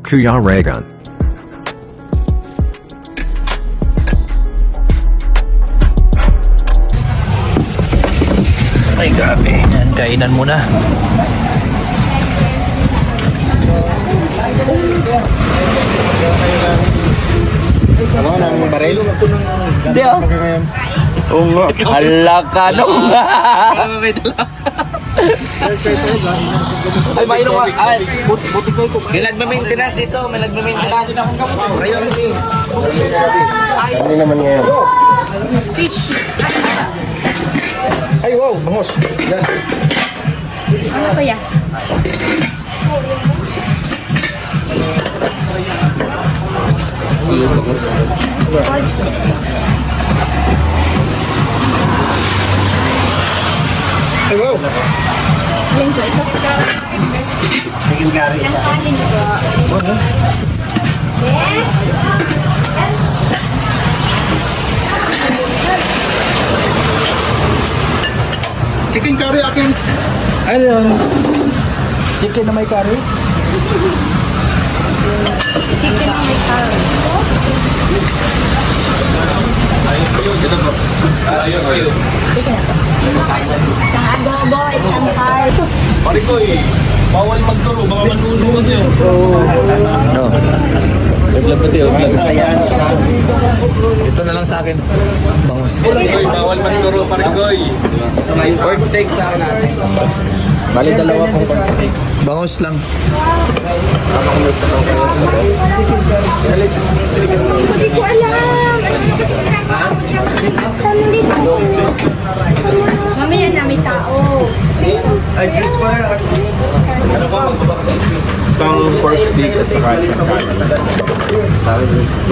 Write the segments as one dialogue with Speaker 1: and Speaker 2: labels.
Speaker 1: Kuya Raygun.
Speaker 2: Ay, grabe. Yan, kainan muna.
Speaker 3: Ano, ng baril?
Speaker 2: Hindi ah. Oo nga. Hala ka nung nga. Ay, mayroon ka. Ay, buti ko ito. May nagme-maintenance dito. May nagme-maintenance. Priority.
Speaker 3: Ano naman ngayon? Ay, wow, bangos. Yan.
Speaker 4: Ano ba yan?
Speaker 3: Ay, wow.
Speaker 4: Alin ko ito?
Speaker 3: Sige, gari.
Speaker 4: Yan alin ko.
Speaker 3: Chicken curry akin.
Speaker 2: Ano yun? Chicken na may curry?
Speaker 4: Chicken ang may carrot. Sige na po. Isang adobo, isang carrot.
Speaker 5: Pare ko bawal magturo, baka manunod yun.
Speaker 2: No. Vlog pati yun. Ito na lang sa akin. Bangus.
Speaker 5: Koy, bawal magturo, pare ko. Pork steak sa akin natin.
Speaker 2: Bali dalawa pong pork steak. Bangus lang.
Speaker 4: Hindi ko alam. Mamaya na may tao.
Speaker 5: Ay, this one. Ano ba? Isang pork steak at saka isang kanin.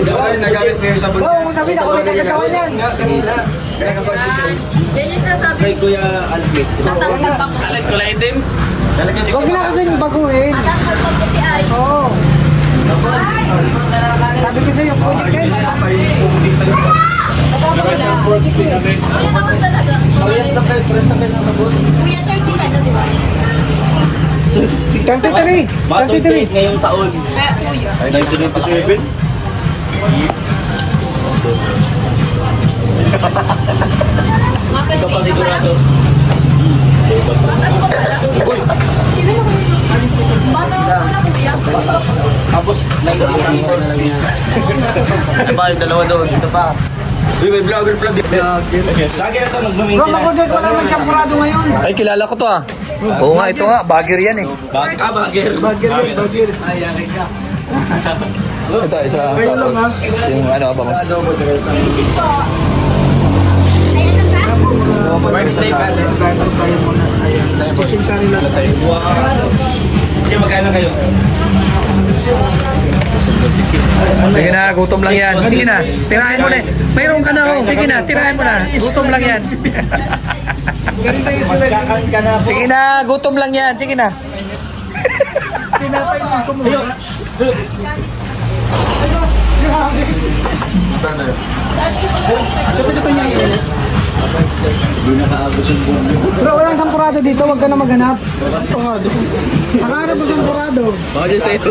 Speaker 5: Ay, nagamit mo yung sabon. Oo, sabi na ko may kagagawa niyan. Kanina. Kaya kapag
Speaker 4: Yan yung sinasabi.
Speaker 5: kay Kuya Alfred.
Speaker 4: Tatawag na pa ko.
Speaker 5: Alat ko lang itim.
Speaker 6: Huwag na kasi yung baguhin.
Speaker 4: Atas ka pa puti ay.
Speaker 6: Oo. Sabi ko sa'yo, pwede kayo.
Speaker 5: Saka isang pork steak natin.
Speaker 4: Kuya naman talaga.
Speaker 5: Parehas na kayo, parehas na kayo ng sabon.
Speaker 4: Kuya 30 ka na, di ba?
Speaker 6: 23.
Speaker 5: Battle date ngayong taon.
Speaker 4: Kuya.
Speaker 5: Ay, 1997. Ito pa sigurado.
Speaker 4: Bata ko na kuya.
Speaker 5: Tapos, 1997.
Speaker 2: Ano ba yung dalawa doon? Ito pa.
Speaker 5: Uy, may vlogger pala dito. Lagi na ito
Speaker 6: Bro,
Speaker 5: mag-maintenance.
Speaker 6: mag-order ko naman champurado ngayon.
Speaker 2: Ay, kilala ko to ah. Oo nga, ito nga. Bagger yan eh.
Speaker 5: Bagger.
Speaker 3: Bagir.
Speaker 2: Ito, isa.
Speaker 3: Kayo lang, ha?
Speaker 2: Yung ano, bangus.
Speaker 4: Ayan ang sa?
Speaker 2: Pork steak.
Speaker 3: Chicken curry lang.
Speaker 5: Sige, magkano kayo?
Speaker 2: Sige na, gutom lang yan. Sige na, tirahin mo na. Mayroon ka na oh. Sige na, tirahin mo na. Gutom lang yan.
Speaker 3: Ganun tayo sila.
Speaker 2: Sige na, gutom lang yan. Sige na.
Speaker 3: Pinapay din ko muna.
Speaker 6: Bro, walang sampurado dito. Huwag ka na maghanap. Nakahanap mo sampurado.
Speaker 2: Baka dyan sa ito.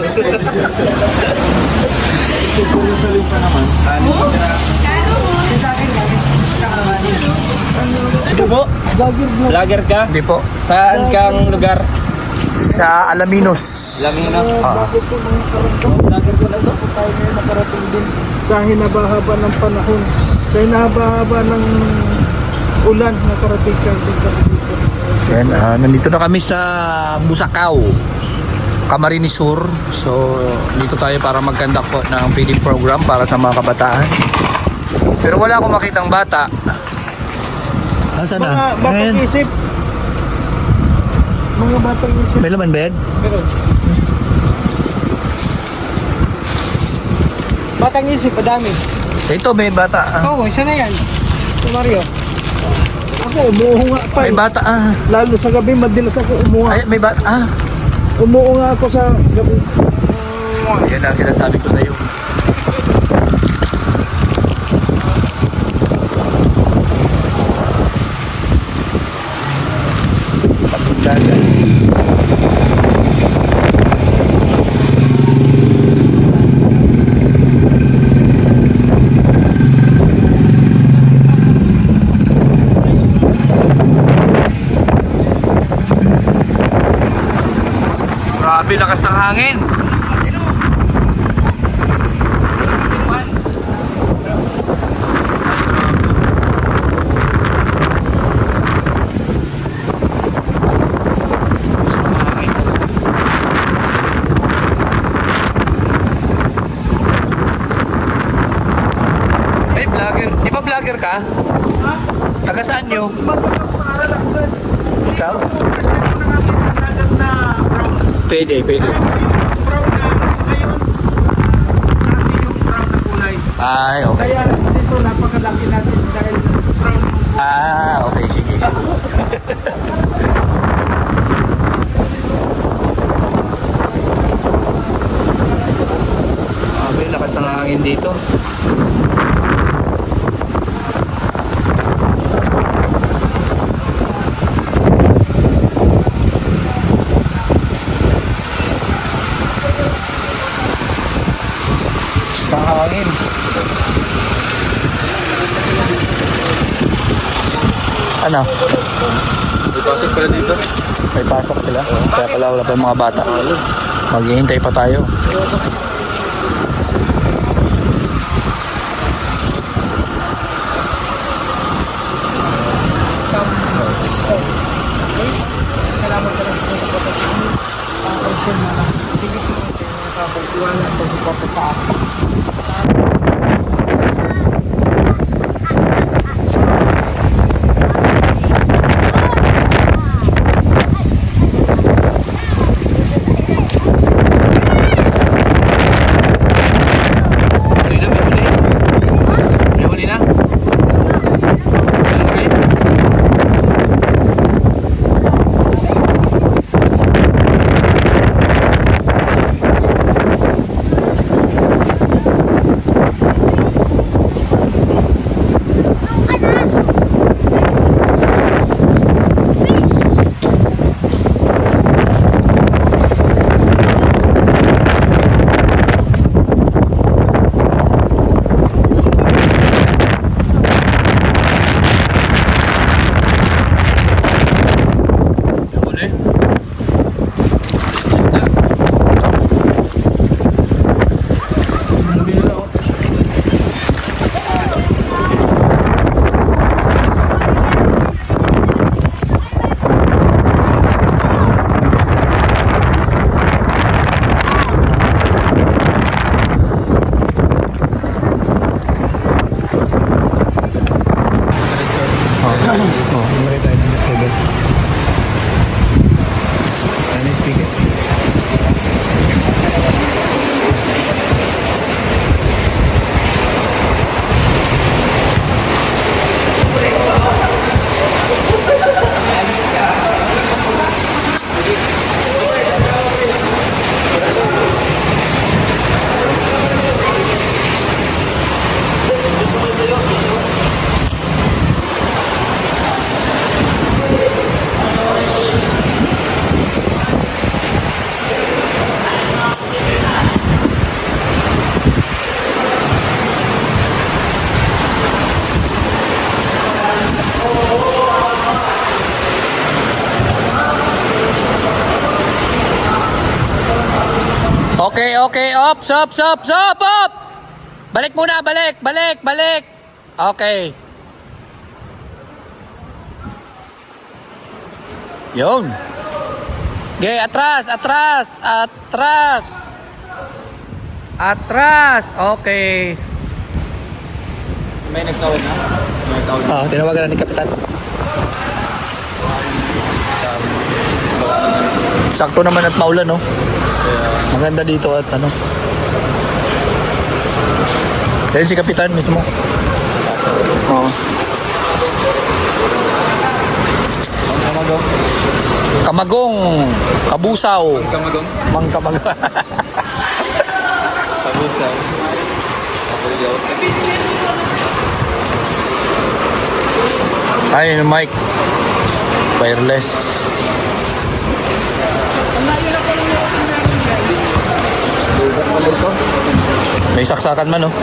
Speaker 5: Ito po? Vlogger ka?
Speaker 2: Hindi po.
Speaker 5: Saan kang lugar?
Speaker 2: Sa Alaminos.
Speaker 5: Laminos.
Speaker 3: Bakit po mga karakter? Vlogger ko na ito po tayo ngayon nakarating din sa hinabahaba ng panahon. Sa hinabahaba ng ulan nakarating ka din kami dito.
Speaker 2: Yan, nandito na kami sa Busakaw, Camarines Sur. So, dito tayo para mag-conduct po ng feeding program para sa mga kabataan. Pero wala akong makitang bata. Nasaan
Speaker 3: Mga
Speaker 2: na?
Speaker 3: batang
Speaker 2: Ayan.
Speaker 3: isip. Mga batang isip.
Speaker 2: May laman bed?
Speaker 6: Batang isip, madami.
Speaker 2: Ito, may bata.
Speaker 6: Oo, isa na yan. Si Mario.
Speaker 3: Ako umuunga pa
Speaker 2: May
Speaker 3: eh.
Speaker 2: bata.
Speaker 3: Lalo sa gabi madalas ako umuha.
Speaker 2: Ay, may bata.
Speaker 3: Umuunga ako sa gabi.
Speaker 2: Yan ang sinasabi ko sa iyo. Grabe, lakas ng hangin. Ay, vlogger. Di ba vlogger ka? Taga saan nyo?
Speaker 3: Magpapaaral ako doon.
Speaker 2: Ikaw?
Speaker 3: Present ko na namin ang dagat na brown.
Speaker 2: Pwede, pwede.
Speaker 3: Yung brown na ngayon, sabi yung brown na kulay.
Speaker 2: Ay, okay.
Speaker 3: Kaya dito napakalaki natin dahil brown.
Speaker 2: Ah, okay. Sige, sige. Grabe, lakas ng hangin dito. Lakas ng hangin. Ano?
Speaker 5: May pasok pala dito.
Speaker 2: May pasok sila. Kaya pala wala pa yung mga bata. Maghihintay pa tayo.
Speaker 3: Nakapagtiwala ko sa papa sa akin.
Speaker 2: Huli na, may huli. May huli na. Huli na kayo. May huli. Huli na, oh. Meron tayo ng table. Ano yung speaker? Okay, okay, up, stop, up! Balik muna, balik! Okay. Yun. Okay, atras! Okay.
Speaker 5: May nagtawag na? May nagtawag na.
Speaker 2: Tinawagan na ni Kapitan. Sakto naman at maulan, no? Maganda dito at ano. Dahil si Kapitan mismo. Oo.
Speaker 5: Kamagong.
Speaker 2: Kamagong, Kabusaw,
Speaker 5: Kamagong.
Speaker 2: Mangkamag.
Speaker 5: Kabusaw. Kapulyaw.
Speaker 2: Ay, yung mic. Wireless. May saksakan man, oh.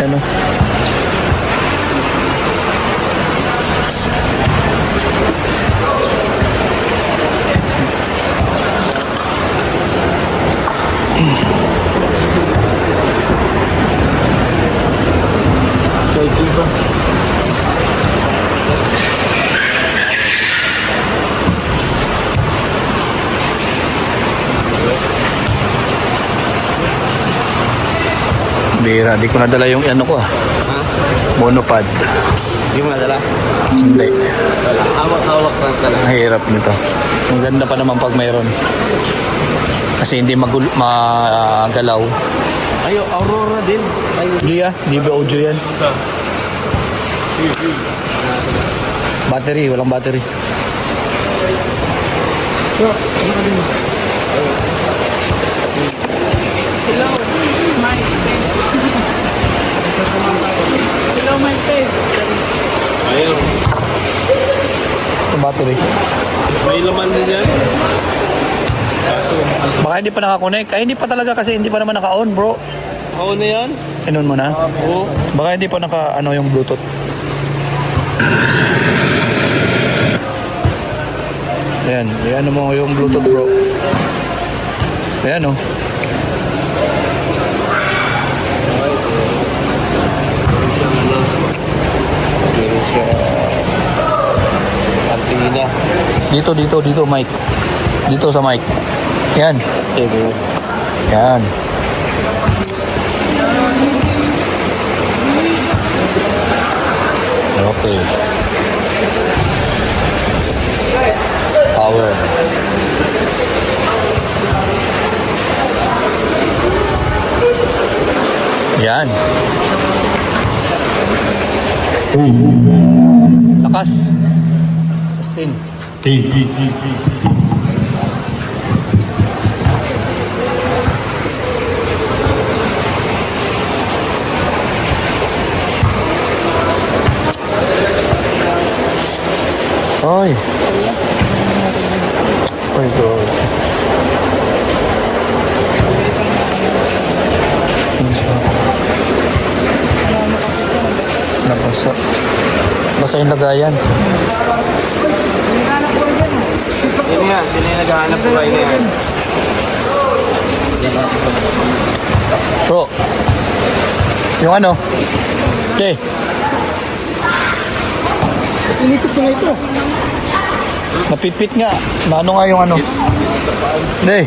Speaker 2: Ano? Bira, di ko nadala yung ano ko ah. Monopod.
Speaker 5: Hindi mo nadala?
Speaker 2: Hindi.
Speaker 5: Hawak-hawak lang talaga.
Speaker 2: Ang hirap nito. Ang ganda pa naman pag mayroon. Kasi hindi magalaw.
Speaker 5: Ay, Aurora din. Ay,
Speaker 2: Hindi ah, hindi ba audio yan? Battery, walang battery.
Speaker 6: Hello, my face. Hello, my face.
Speaker 5: ayun.
Speaker 2: Yung battery.
Speaker 5: May laman din yan. Kaso,
Speaker 2: Baka hindi pa nakakonect. Ay, hindi pa talaga kasi hindi pa naman naka-on, bro.
Speaker 5: ako na yan.
Speaker 2: Inon mo na.
Speaker 5: Oo.
Speaker 2: Baka hindi pa naka, ano, yung Bluetooth. Ayan, ayan mo yung Bluetooth, bro. Ayan, oh.
Speaker 5: Meron siya. Antina.
Speaker 2: Dito, mic. Dito sa mic. Ayan. Ayan. Okay. Power. Yan. Lakas. Justin. Oy. Oy, God. Nabasa. Basa yung lagayan.
Speaker 5: Sino yan? Sino yung naghahanap buhay na yan?
Speaker 2: Bro. Yung ano? Okay.
Speaker 6: Inipit ko na ito.
Speaker 2: Napipit nga. Ano nga yung ano? Hindi.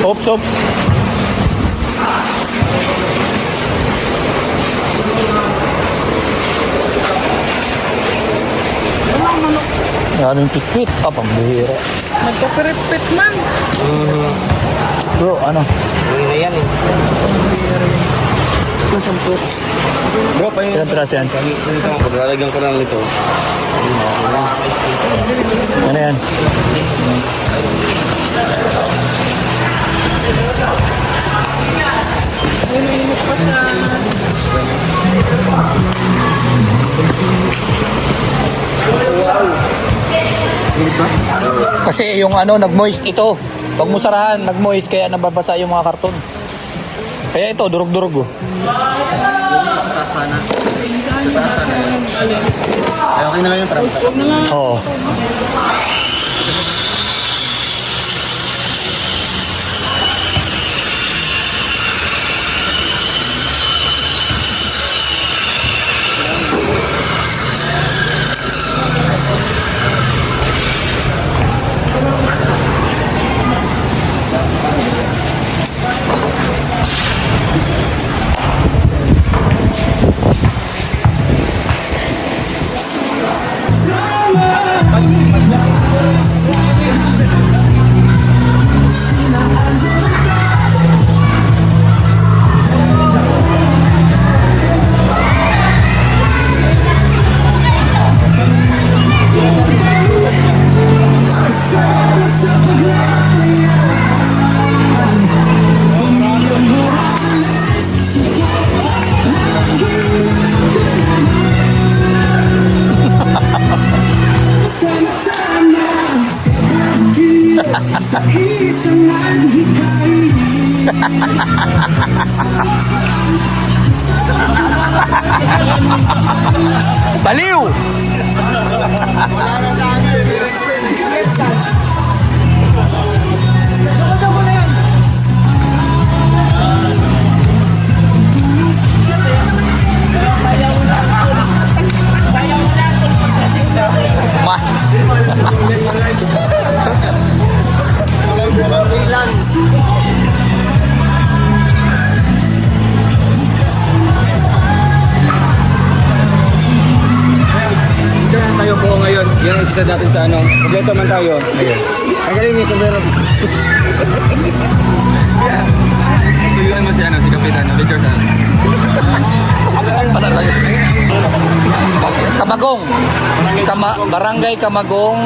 Speaker 2: Oops. Maraming pitpit. Pambihira.
Speaker 6: Nagkapiripit man.
Speaker 2: Bro, ano?
Speaker 5: Uwi na yan eh. Bro, pa yun.
Speaker 2: Ilan piraso yan?
Speaker 5: Ito, paglalagyan ko lang ito.
Speaker 2: Ano yan? Kasi yung ano, nag-moist ito. Pag mo sarahan, nag-moist kaya nababasa yung mga karton. Kaya ito, durog-durog oh.
Speaker 5: Ay, okay na lang yung parang.
Speaker 2: Oo. Baliw!
Speaker 5: subscribe natin sa ano. Kompleto man tayo.
Speaker 2: Ayun.
Speaker 5: Ang galing yung sombrero. So yun mo si ano, si Kapitan. Picture sa
Speaker 2: Kamagong. Barangay Kamagong,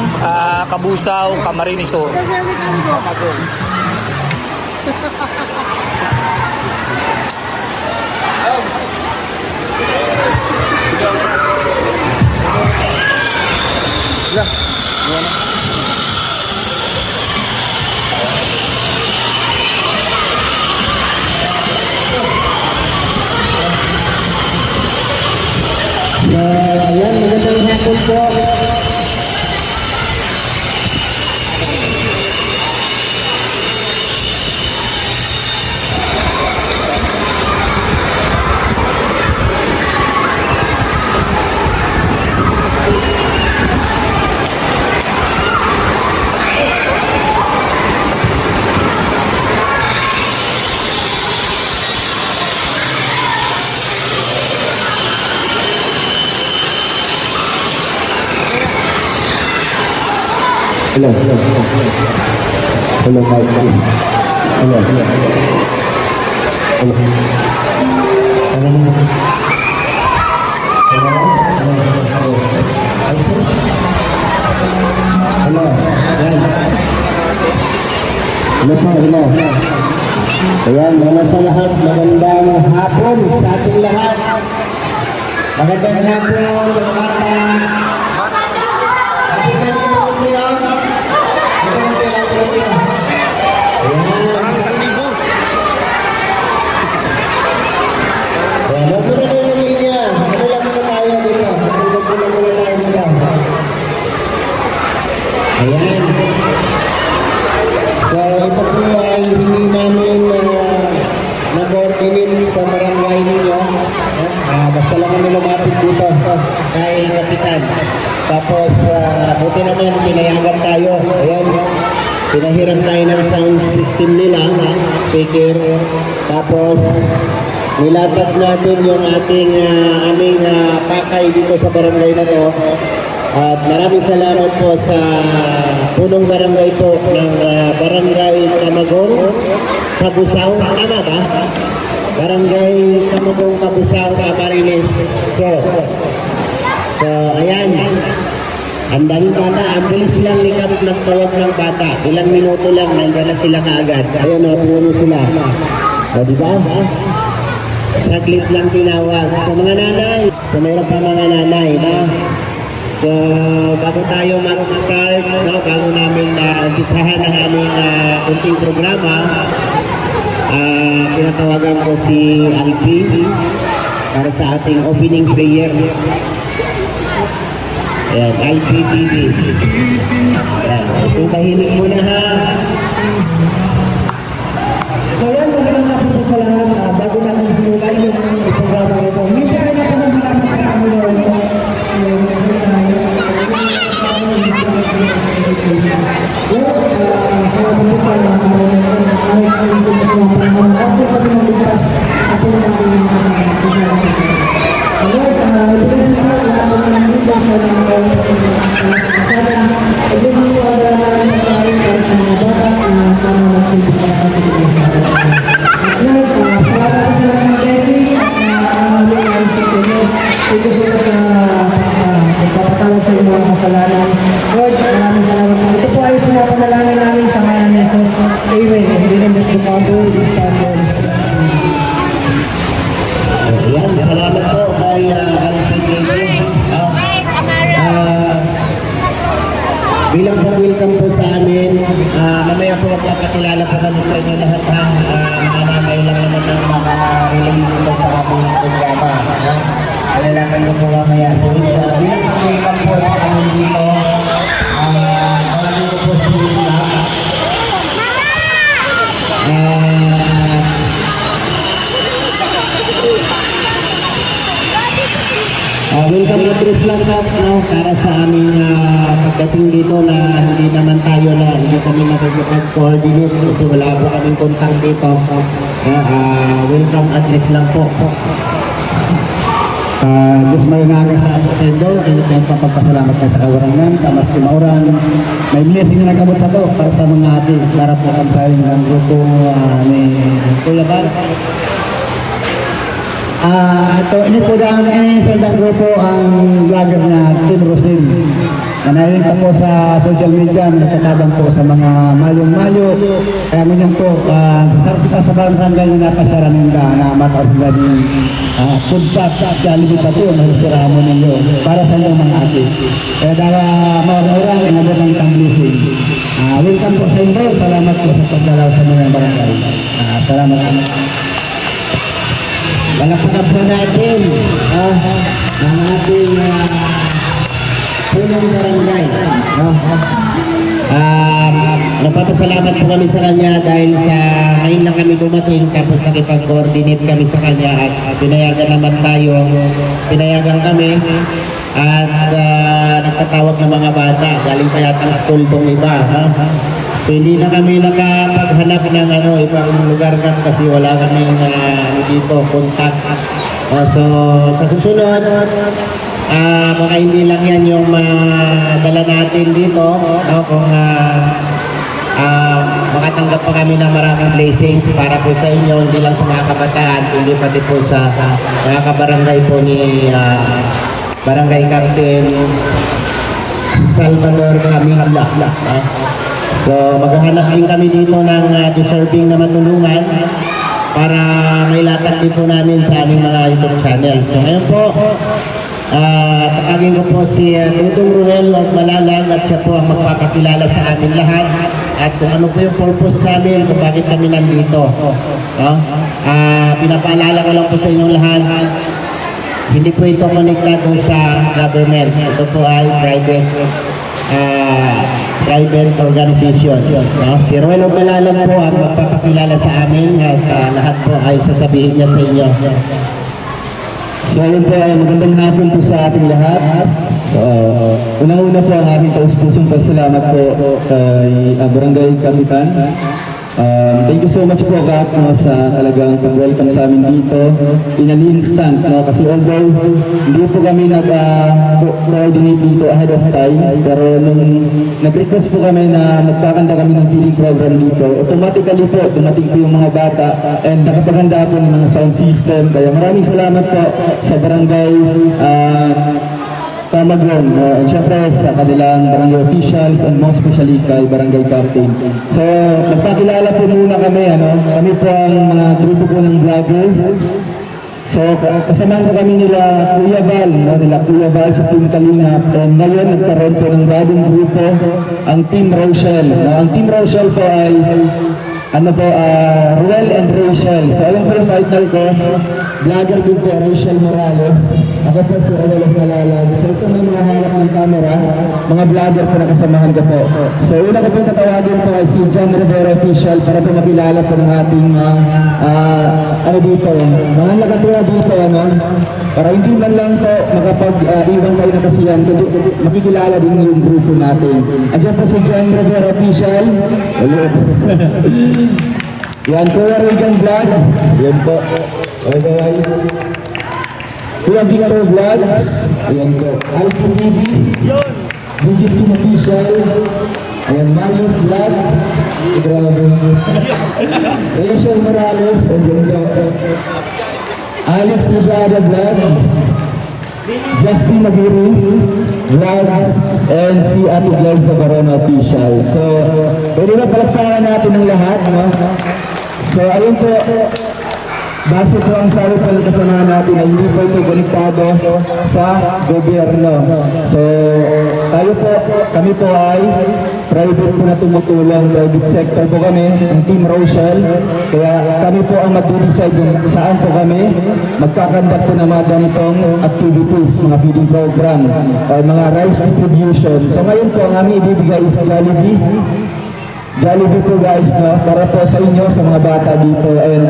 Speaker 2: Kabusaw, Camarines Sur.
Speaker 6: Ayan, magandang hapon po.
Speaker 1: Hello, hello, hello. Hello, Mike, please. Hello, hello. Hello. Hello. Hello. Hello. Yan. Hello po, hello. Ayan, mga sa lahat, magandang hapon sa ating lahat. Magandang hapon, mga bata.
Speaker 5: parang 1,000.
Speaker 1: Huwag mo na kayo yung linya. Ano lang muna tayo dito. Huwag mo na muna tayo dito. Ayan. So, ito po ay hindi namin nag-ordinin sa barangay ninyo. Basta lang kami lumapit dito kay Kapitan. Tapos, buti naman, pinayagan tayo. Ayan. Pinahiram tayo ng sound system nila, speaker. Tapos, nilatag natin yung aming pakay dito sa barangay na to. At maraming salamat po sa punong barangay po ng Barangay Kamagong, Kabusaw. Tama ba? Barangay Kamagong, Kabusaw, Camarines Sur. So, ayan. Ang daming bata, ang bilis lang ni Kap nagtawag ng bata. Ilang minuto lang, nandiyan na sila kaagad. Ayan o, tingnan nyo sila. O, diba? Saglit lang tinawag. Sa mga nanay, so mayroon pa mga nanay, no? So, bago tayo mag-start, no, bago namin umpisahan ang aming kunting programa, pinatawagan ko si Alpi para sa ating opening prayer. Ayan, IPTV. Ayan, tahimik muna ha. So yan, magandang hapon po sa lahat. Bago natin simulan yung programa ito. Hindi pa rin ako naglaman sa amin ito. Pagpapatawag sa mga kasalanan. Lord, maraming salamat po. Ito po ay pinapanalangin namin sa mga ni Jesus. Amen. Hindi rin the Father, the Son, and the Ayan, salamat po kay Alpi. Bilang pag-welcome po sa amin, mamaya po magpapakilala po kami sa inyo lahat ha. Nanamay lang naman ng mga ilang dito sa aming programa. Alalakan nyo po mamaya. So, bilang pag-welcome po sa amin dito, ko po si Lina. Welcome address lang po para sa aming pagdating dito na hindi naman tayo na hindi kami nakikipag-coordinate kasi wala po kaming contact dito. Welcome address lang po. Diyos maringaga sa inyo, kaya papagpasalamat kayo sa kawarangan, kamas kimauran. May blessing na nagamot sa to para sa mga ati, para po kami sa ng grupo ni Kuya Bar. Ini po ang isang grupo ang vlogger na Team Rosin. Nanayin pa po sa social media, nagtatabang po sa mga mayong-mayo. Kaya ganyan po, sarap pa sa barangay na napasyaran nila na mataos nila din food pack at Jollibee pa po, nasisira mo ninyo para sa inyong mga ate. Kaya dala maurang-urang, inabot ng isang blessing. Welcome po sa inyo, salamat po sa pagdalaw sa mga barangay. Salamat. Palakpakan po natin ang ating punong barangay. Nagpapasalamat po kami sa kanya dahil sa ngayon lang kami dumating tapos nakipag-coordinate kami sa kanya at pinayagan naman tayo, pinayagan kami at nagpatawag ng mga bata galing pa yata ang school tong iba. So hindi na kami nakapaghanap ng ibang lugar kasi wala kami dito contact. So sa susunod baka hindi lang yan yung madala natin dito kung makatanggap pa kami ng maraming blessings para po sa inyo, hindi lang sa mga kabataan, hindi pati po sa mga kabarangay po ni Barangay Captain Salvador Camila. So maghahanap din kami dito ng deserving na matulungan para mailatag din po namin sa aming mga YouTube channel. So ngayon po, tatagin ko po si Dudong Ruel of Malalang at siya po ang magpapakilala sa amin lahat at kung ano po yung purpose namin, kung bakit kami nandito. Pinapaalala ko lang po sa inyong lahat, hindi po ito konektado sa government. Ito po ay private organization. Si Ruel of Malalang po ang magpapakilala sa amin at lahat po ay sasabihin niya sa inyo.
Speaker 7: So ayun po, magandang hapon po sa ating lahat. So unang-una po ang aming taus-pusong pasalamat po kay Barangay Kapitan. Thank you so much po Kap sa talagang pag-welcome sa amin dito in an instant, kasi although hindi po kami nag-coordinate dito ahead of time, pero nung nag-request po kami na magpakanta kami ng feeding program dito, automatically po dumating po yung mga bata and nakapaganda po ng mga sound system. Kaya maraming salamat po sa Barangay Tamagon, and syempre sa kanilang barangay officials and most especially kay Barangay Captain. So, nagpakilala po muna kami, kami po ang mga grupo po ng vlogger. So, kasamahan po kami nila Kuya Val sa Team Kalingap. And ngayon, nagkaroon po ng bagong grupo, ang Team Rochelle. Ang Team Rochelle po ay Ruel and Rachel. So ayun po yung partner ko, vlogger din po, Rachel Morales. Ako po si Ruel of Malalag. So ito na mga harap ng camera, mga vlogger po na kasamahan ko po. So una ko po tatawagin po ay si John Rivera Official para po makilala po ng ating mga nakatira dito, para hindi man lang po makapag-iwan kayo na kasiyan, kundi makikilala din yung grupo natin. Andiyan po si John Rivera Official. Hello. Yan, Kuya Regan Vlog. Yan po. Okay. Kuya Victor Vlogs. Ayan po. Alpo TV. BGC Official. Ayan, Marius Vlog. Grabe. Rachel Morales. Ayan po. Alex Nevada Vlog. Justin Mabiru Vlogs, and si Ate Vlog sa Corona Official. So, pwede na palagpakan natin ang lahat, So, ayun po, base po ang sabi po ng kasamahan natin na hindi po ito konektado sa gobyerno. So, kami po ay private po na tumutulong, private sector po kami, ang Team Rochelle. Kaya kami po ang mag-decide kung saan po kami magkakandak po ng mga ganitong activities, mga feeding program, or mga rice distribution. So ngayon po, ang aming ibibigay is Jollibee. Jollibee po guys, para po sa inyo, sa mga bata dito. And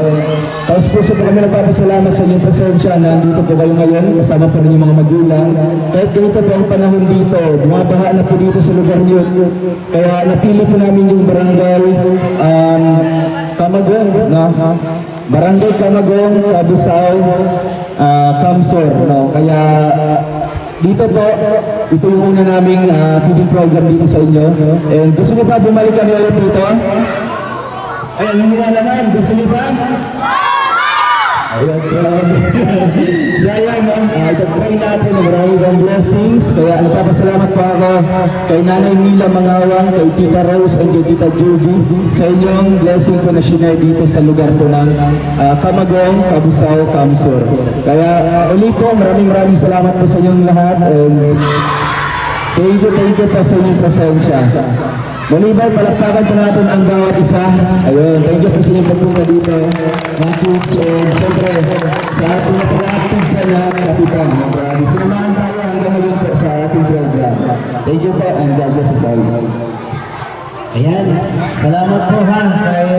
Speaker 7: tapos puso po kami nagpapasalamat sa inyong presensya na nandito po kayo ngayon, kasama po rin yung mga magulang. Kahit ganito po ang panahon dito, bumabaha na po dito sa lugar niyo. Kaya napili po namin yung barangay Tamagon, Barangay Camagong, Cabusao, Kamsor. No? Kaya dito po, ito yung una naming feeding program dito sa inyo. And gusto niyo pa bumalik kami ulit dito? Ayan, hindi na naman. Gusto niyo pa? Ayun po. So ayan, no? Ipag-pray natin na maraming blessings. Kaya nagpapasalamat po ako kay Nanay Mila Mangawang, kay Tita Rose, and kay Tita Judy sa inyong blessing ko na sinare dito sa lugar po ng Camagong, Cabusao, Kamsur. Kaya uli po, maraming salamat po sa inyong lahat. And thank you po sa inyong presensya. Maliban, palakpakan po natin ang bawat isa. Ayun, thank you po sa inyong pagpunta dito. Mga kids, and syempre, sa ating napaka-active pa na kapitan. Maraming sinamahan tayo hanggang ngayon po sa ating program. Thank you po, and God bless us all.
Speaker 1: Ayan, salamat po ha kay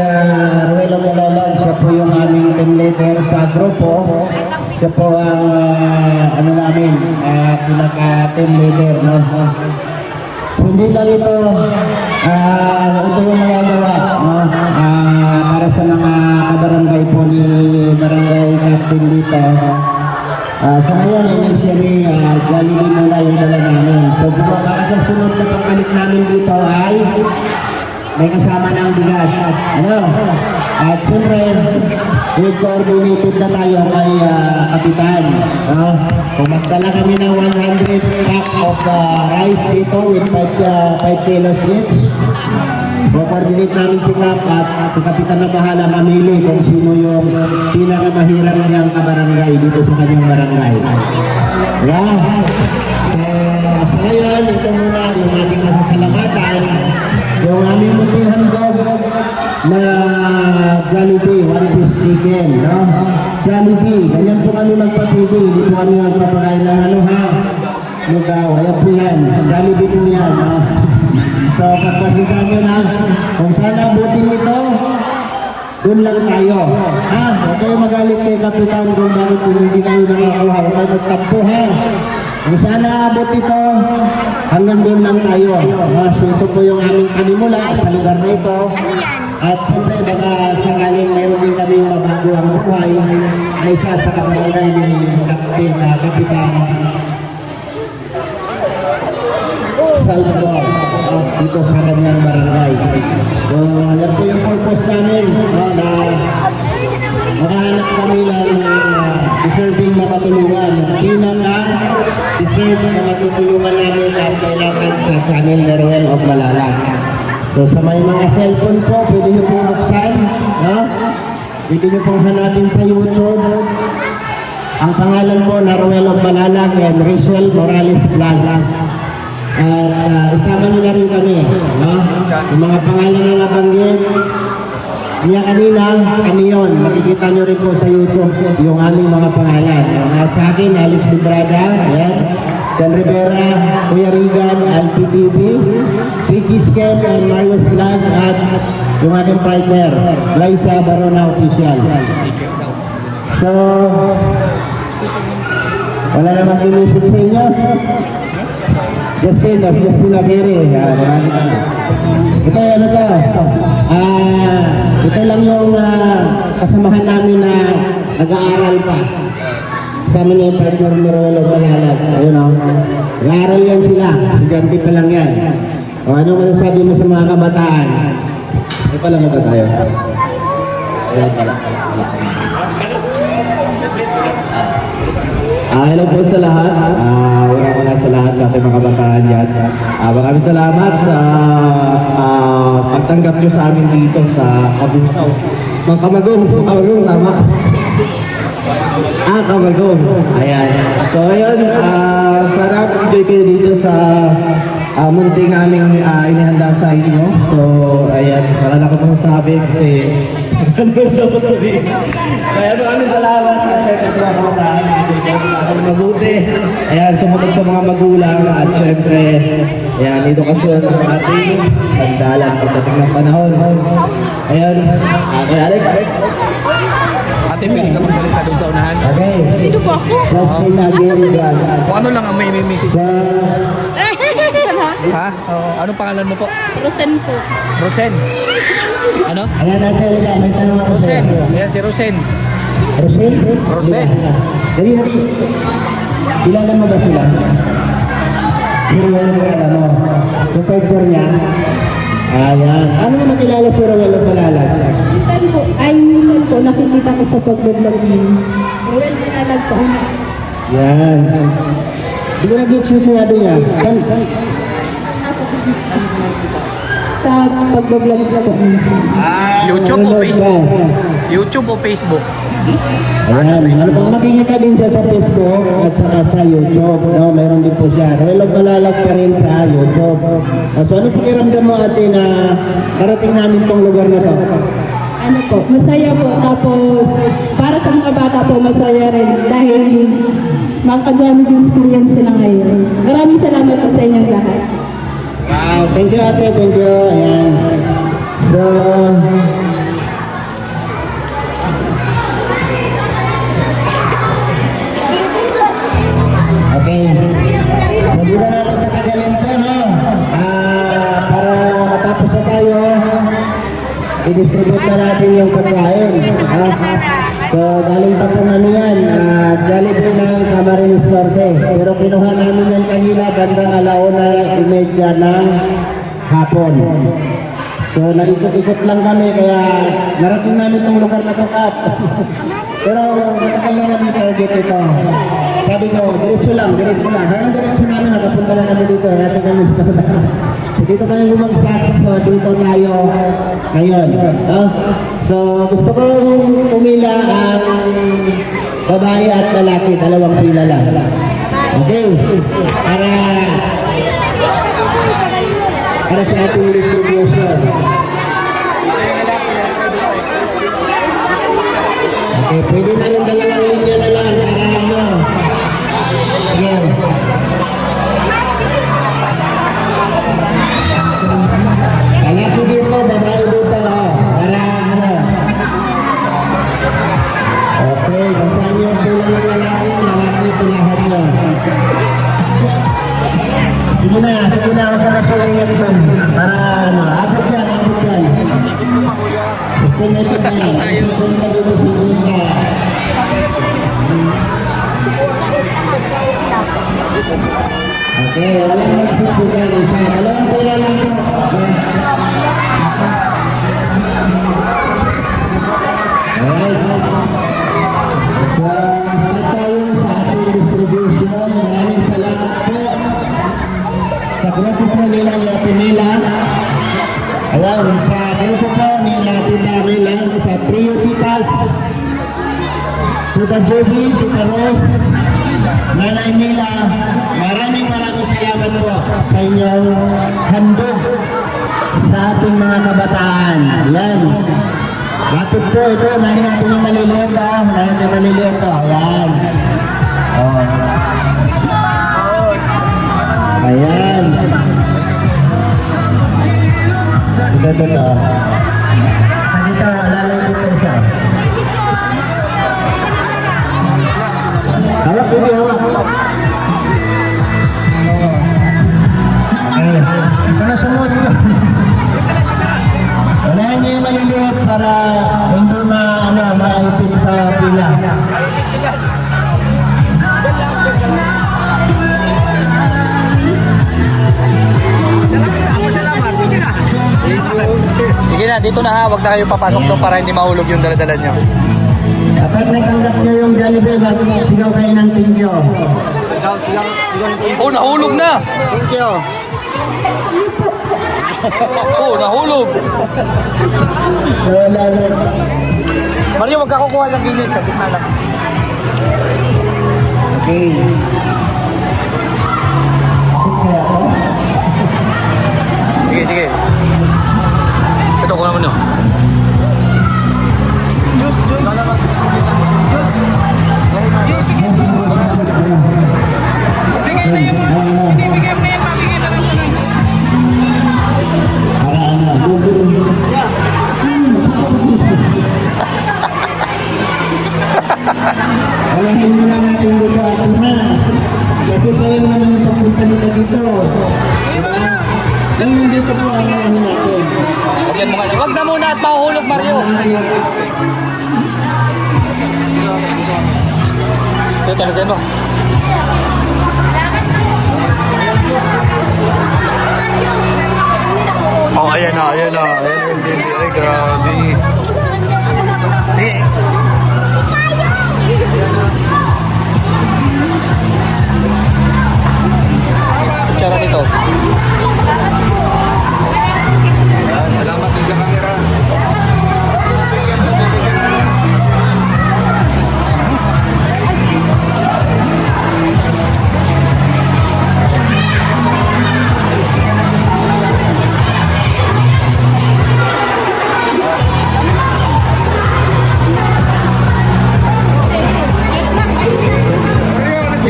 Speaker 1: Ruelo Malalag. Siya po yung aming team leader sa grupo. Siya po ang namin, pinaka-team leader. No? So, hindi lang ito, ito yung mga gawa para sa mga kabarangay po ni Barangay Captain dito. So ngayon, initially, Jollibee muna yung dala namin. So baka sa sunod na pagbalik namin dito ay may kasama ng bigas. Ano? At siyempre, with coordinated na tayo kay Kapitan. Kung magdala kami ng 100 pack of rice dito with 5 kilos each, coordinate namin si Kap at si Kapitan na bahala mamili kung sino yung pinakamahirap niyang kabarangay dito sa kanyang barangay. Yeah. So ngayon, ito muna yung ating masasalamatan. Yung aming munting handog na Jollibee, one piece chicken, no? Jollibee, ganyan po kami magpapili, hindi po kami magpapakain ng ano ha? Lugaw, ayan po yan, Jollibee po yan, no? So, pagpasikan nyo na, kung sana abutin ito, doon lang tayo. Ha? Huwag kayo magalit kay Kapitan kung bakit hindi kayo nakakuha. Huwag kayo magtampo, ha? Kung sana abot ito, hanggang doon lang tayo. So, ito po yung aming panimula sa lugar na ito. At siyempre, baka sakaling mayroon din kami mabago ang buhay, ay isa sa kabarangay ni Kapitan Salvador dito sa kanyang barangay. So, yan po yung purpose namin, na makahanap kami ng deserving na matulungan. Pinaka-deserve na matutulungan namin ang kailangan sa channel na Ruel of Malalag. So, sa may mga cellphone po, pwede nyo pong buksan. Pwede nyo pong hanapin sa YouTube. Ang pangalan po na Ruel of Malalag and Rachel Morales Vlog. At isama nyo na rin kami. Yung mga pangalan na nabanggit, niya kanina, kami yun. Makikita nyo rin po sa YouTube yung aming mga pangalan. At sa akin, Alex Librada, John Rivera, Kuya Regan, LPTV, Vicky Skem, and Marius Vlog, at yung aking partner, Liza Barona Official. So, wala namang pinisip sa inyo. Justin Aguirre. Ito, ano to? Ito lang yung kasamahan namin na nag-aaral pa. Sa amin yung partner ni Ruel of Malalag. Ayun o. Nag-aaral yan sila. Estudyante pa lang yan. O ano masasabi mo sa mga kabataan? Ano pa lang ba tayo? Ayan pala.
Speaker 7: Hello po sa lahat. Una sa lahat sa ating mga kabataan yan. Maraming salamat sa pagtanggap nyo sa amin dito sa Cabusao. Camagong, tama. Camagong. Ayan. So ayun, sarap enjoy kayo dito sa munting aming inihanda sa inyo. So ayan, wala na ko pang sabi kasi ano dapat sabihin. Kaya maraming salamat syempre sa mga kabataan. Mabuti. Ayan, sumunod sa mga magulang at syempre, ayan, edukasyon ng ating sandalan pagdating ng panahon. Ayan, Kuya Alex.
Speaker 2: Ate, pwede ka magsalita doon sa unahan.
Speaker 1: Okay.
Speaker 4: Sino po ako?
Speaker 1: Justin Aguirre.
Speaker 2: Kung ano lang ang may message.
Speaker 1: Sa
Speaker 2: Ha? Anong pangalan mo po?
Speaker 4: Rosen po.
Speaker 2: Rosen. Ano?
Speaker 1: Ayan natin, Lila, may tanong ako
Speaker 2: Rosen.
Speaker 1: sa'yo.
Speaker 2: Yan si Rosen.
Speaker 1: Rosen?
Speaker 2: Rosen.
Speaker 1: Dali, dali. Kilala mo ba sila? Si Ruel, alam mo. Yung fighter niya. Ayan. Ano mo makilala si Ruel ang palalag?
Speaker 4: Minsan po, minsan po, nakikita ko sa pag-vlog niyo. Well, nalalag po una.
Speaker 1: Yan. Hindi ko nag-get yung sinabi niya.
Speaker 4: Sa pag-vlog na po minsan.
Speaker 2: YouTube o
Speaker 1: Nanonood
Speaker 2: Facebook?
Speaker 1: ka.
Speaker 2: YouTube o Facebook?
Speaker 1: Ayan, ano pang makikita din siya sa Facebook at saka sa YouTube, no? Mayroon din po siya. Relog malalag pa rin sa YouTube. So ano pakiramdam mo ate na karating namin tong lugar na to?
Speaker 4: Ano po, masaya po. Tapos, para sa mga bata po, masaya rin. Dahil makakadami experience sila ngayon. Maraming salamat po sa inyong lahat.
Speaker 1: Wow, thank you ate, thank you. Ayan. So, okay. So, di na natin natagalin to, no? Para matapos na tayo, i-distribute na natin yung pagkain. So, galing pa po namin yan. Jollibee ng Camarines Norte. Pero kinuha namin yan kanina bandang 1:30 ng hapon. So, naikot-ikot lang kami kaya narating namin itong lugar na to, Kap. Pero matagal na namin target ito. Sabi ko, diretso lang, diretso lang. Hanggang diretso namin, nakapunta lang kami dito. Natin kami sa so, dito kami bumagsak. So, dito tayo ngayon. So, gusto ko pumila ang babae at lalaki. Dalawang pila lang. Okay? Para sa ating distribution. Okay, pwede na rin dalawang linya na lang para ano. Again. Lalaki dito, babae dito, para ano. Okay, basahin niyo yung pula ng lalaki, lalaki pulahan niyo. Sige na, huwag ka na sulingan ito. Para ano, abot yan. Gusto na ito na yan. Gusto punta dito sa Inka. Okay, walang magsusugan. Isa, dalawang pula lang po. Alright. So, start tayo sa ating distribution. Maraming salamat po sa grupo po nila ni Ate Mila. Ayan, sa grupo po nila Ate Mila, sa Trio Titas, Tita Joby, Tita Rose, Nanay Mila, maraming salamat po sa inyong handog sa ating mga kabataan. Ayan. Lapit po ito, nahin natin yung maliliit, nahin natin yung maliliit to. Ayan. Ayan. Ito. Sa dito, lalay dito isa. Hawak po niyo, hawak. Ito na sumunod ko. Unahan niyo yung maliliit para hindi maipit sa pila.
Speaker 2: Sige na, dito na ha. Huwag na kayo papasok doon para hindi mahulog yung daladala nyo.
Speaker 1: Kapag natanggap niyo yung Jollibee, sigaw kayo ng thank you.
Speaker 2: Oh, nahulog na!
Speaker 1: Thank you.
Speaker 2: Oh, nahulog!
Speaker 1: Wala na.
Speaker 2: Mario, huwag ka kukuha ng gilid. Sa gitna lang.
Speaker 1: Okay. Bakit kaya ako?
Speaker 2: Sige. Ito, kuha naman nyo.
Speaker 1: Alahin mo na natin dito at kasi sayang naman yung pagpunta nila dito. Yung nandito po ang ano natin.
Speaker 2: Lagyan mo nga. Wag na muna at mahuhulog, Mario. Ito, talagyan mo. Oh, ayan na, ayan na. Ayan, ay, grabe. Sige. Cara nito.
Speaker 5: Salamat din sa camera.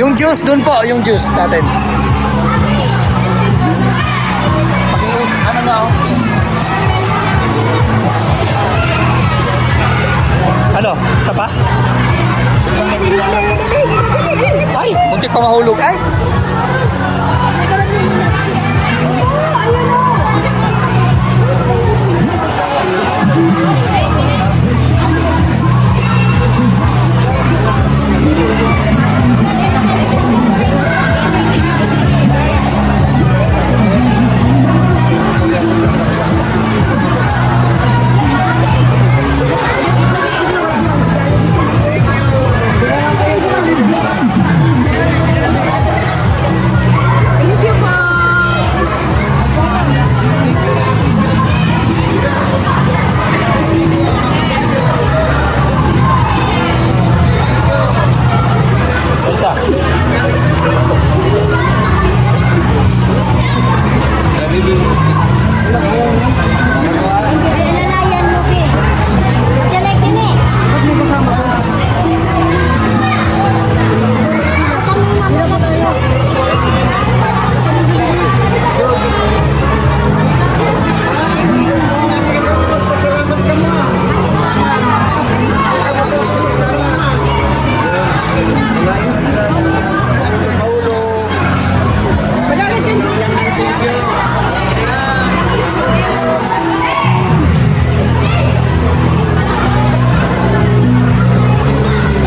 Speaker 2: Yung juice dun po, yung juice natin. Ano na oh? Ano? Isa pa? Ay, muntik pa mahulog. Ay!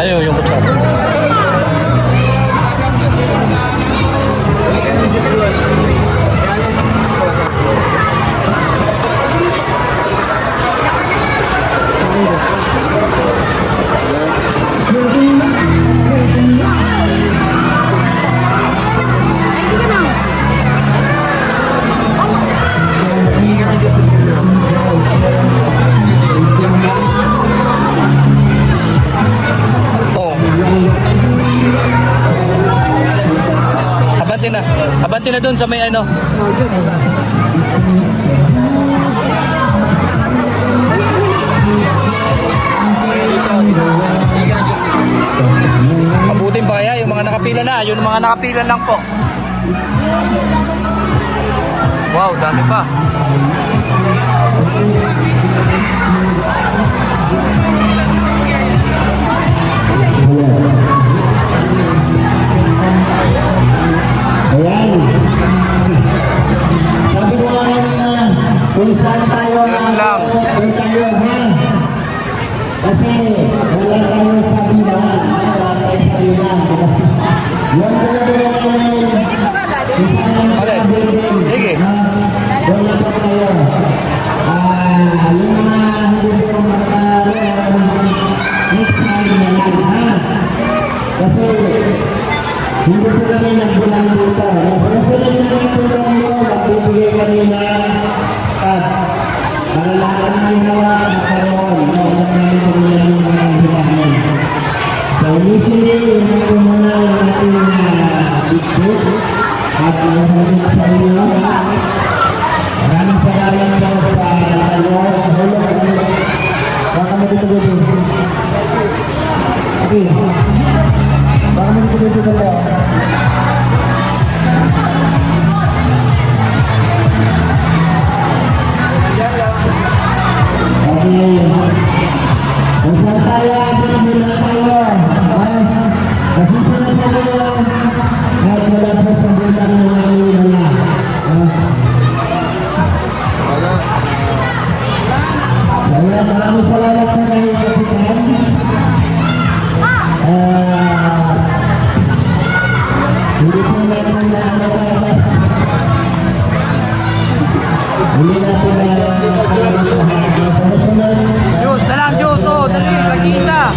Speaker 2: Ano yung kutsara? Abante na doon sa may ano. Abutin pa kaya yung mga nakapila na. Yung mga nakapila lang po. Wow, dami pa.
Speaker 1: Ayan. Sabi ko nga kanina, kung saan tayo
Speaker 2: Ganun lang.
Speaker 1: kung tayo ha. Kasi wala tayong sabihan. Wala tayong sabihan. Yung talaga namin, kung saan ang building.
Speaker 2: Sige.
Speaker 1: Wala pa tayo. Yung mga hindi ko makaroon, next time na lang ha. Kasi hindi po kami nagbulang dito. Nasunod na kami po kami nagbibigay kami ng staff. Para lahat ng ginawa magkaroon. Huwag namin kami ng mga hinahin. So usually, yun po muna yung ating big at maraming sa inyo. Maraming salamat po sa tayo. Hulog kami. Baka kami dito dito. Okay. Baka kami dito dito dito. Okay. Kung saan tayo, pinagmula tayo. Nasusunod na kayo. Kahit wala pa sa bulan ng mga wala. maraming salamat po kay Kapitan. Hindi po natin na hindi natin na sa susunod.
Speaker 2: Diyos, dalang Diyos, oh, dali, mag-isa.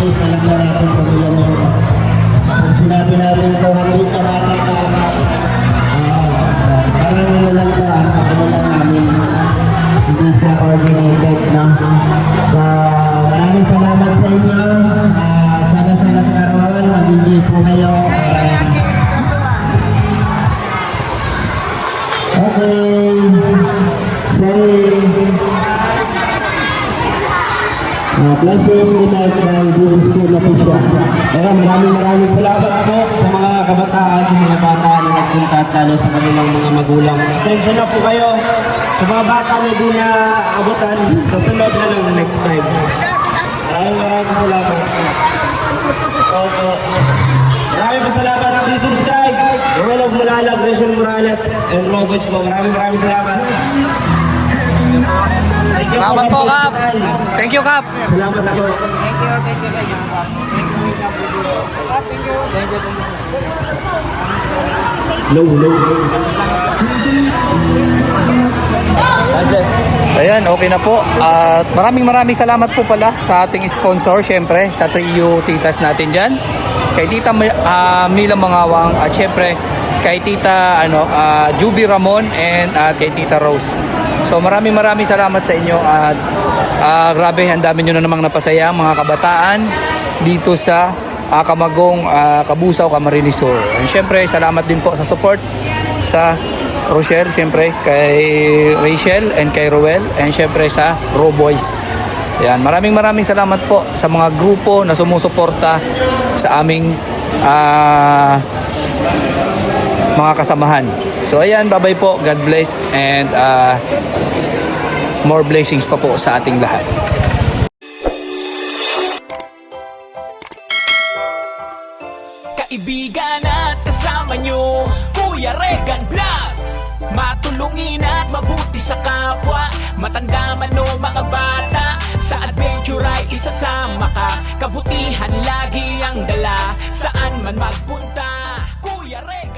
Speaker 1: Pag sinabi natin ito, hindi ka makakita. Parang lang ito, ang lang namin. Hindi siya coordinated, no? So, maraming salamat sa inyo. Sana sa nagkaroon, magiging po kayo. Okay. Sorry. Blessing ni Mike by Blue School Official.
Speaker 7: Kaya maraming salamat po sa mga kabataan, sa mga bata na nagpunta at lalo sa kanilang mga magulang. Pasensya na po kayo sa mga bata na di na abutan. Sa sunod na lang next time. Maraming salamat. Opo. Maraming salamat. Please subscribe. Roel of Mulalag, Rachel Morales, and Robos po. Maraming salamat. Thank you
Speaker 2: Salamat po, Kap. Thank you, Kap.
Speaker 7: Salamat po. Low.
Speaker 2: Ayan, okay na po. At maraming salamat po pala sa ating sponsor, syempre, sa Trio Titas natin dyan. Kay Tita Mila Mangawang at syempre kay Tita Juby Ramon and kay Tita Rose. So maraming salamat sa inyo at grabe, ang dami nyo na namang napasaya mga kabataan dito sa Camagong, Kabusaw, Camarines Sur. And syempre, salamat din po sa support sa Rochelle, syempre kay Rachel and kay Roel, and syempre sa Raw Boys. Yan, maraming salamat po sa mga grupo na sumusuporta sa aming mga kasamahan. So ayan, bye-bye po. God bless and more blessings pa po sa ating lahat.
Speaker 8: Kaibigan at kasama nyo, Kuya Regan Vlog. Matulungin at mabuti sa kapwa, matanda man o mga bata, sa adventure ay isasama ka. Kabutihan lagi ang dala, saan man magpunta, Kuya Regan.